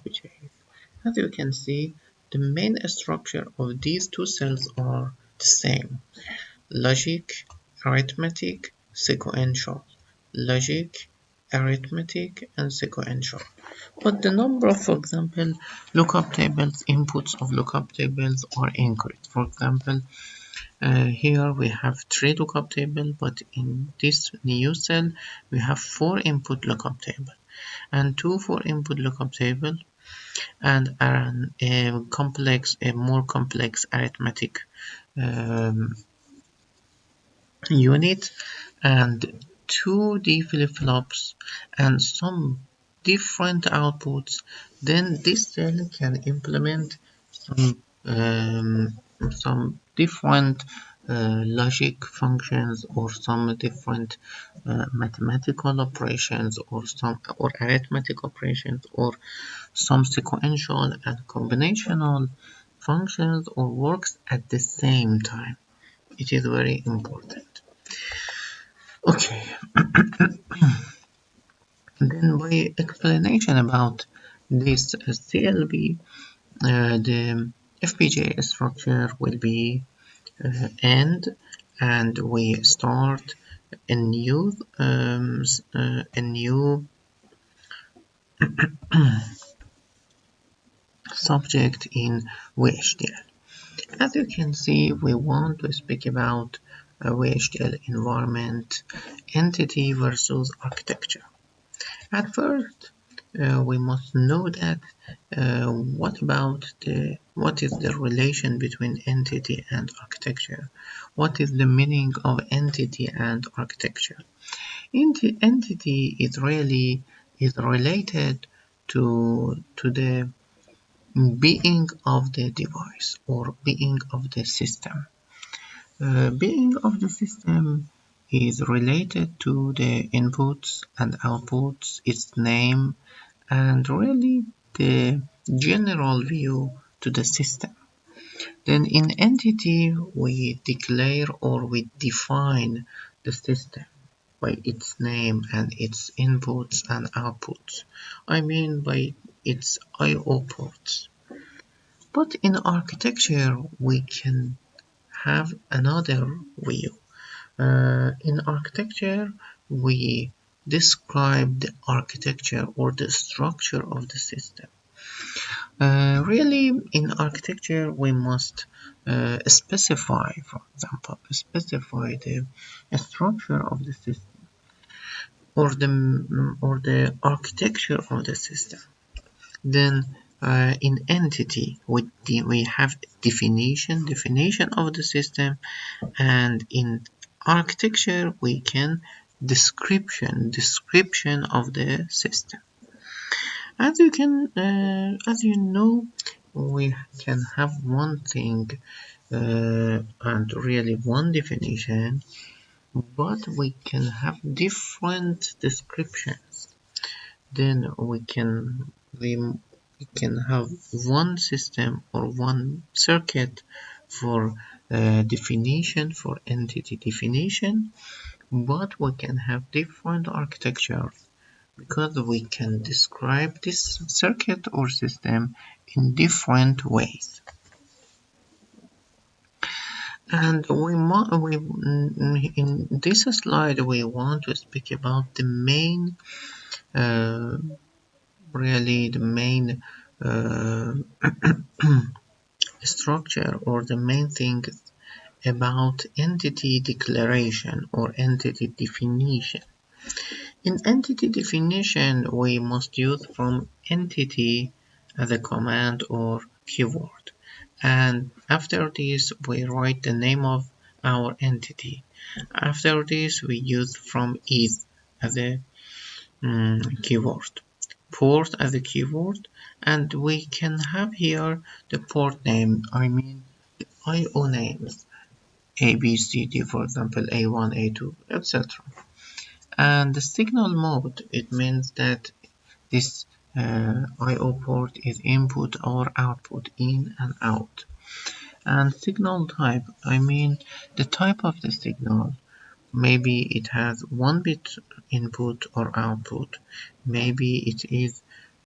FPGA. As you can see, the main structure of these two cells are the same: logic, arithmetic, sequential. Logic, arithmetic, and sequential. But the number of, for example, lookup tables, inputs of lookup tables are increased. For example, here we have 3 lookup tables, but in this new cell we have 4 input lookup table and 2 4 input lookup table and a more complex arithmetic um, unit and 2D flip-flops and some different outputs. Then this cell can implement some different logic functions or some different mathematical operations or arithmetic operations or some sequential and combinational functions or works at the same time. It is very important. Okay, then by explanation about this CLB, the FPGA structure will be end, and we start a new subject in VHDL. As you can see, we want to speak about a VHDL environment, entity versus architecture. At first, we must know that what is the relation between entity and architecture? What is the meaning of entity and architecture? Entity is related to the being of the device or being of the system. Being of the system is related to the inputs and outputs, its name, and really the general view to the system. Then in entity, we declare or we define the system by its name and its inputs and outputs. I mean by its I/O ports. But in architecture, we can have another view. In architecture, we describe the architecture or the structure of the system. Really, in architecture, we must specify, for example, specify the structure of the system or the architecture of the system. Then in entity, we have definition of the system, and in architecture we can description of the system. As you know, we can have one thing and really one definition, but we can have different descriptions. Then we can have one system or one circuit for definition, for entity definition, but we can have different architecture because we can describe this circuit or system in different ways. And in this slide we want to speak about the main structure or the main thing about entity declaration or entity definition. In entity definition, we must use from entity as a command or keyword, and after this we write the name of our entity. After this we use from is as a keyword, port as a keyword, and we can have here the port name, I mean the I/O names, A, B, C, D, for example, A1, A2, etc. And the signal mode, it means that this I/O port is input or output, in and out. And signal type, I mean the type of the signal. Maybe it has 1 bit input or output. Maybe it is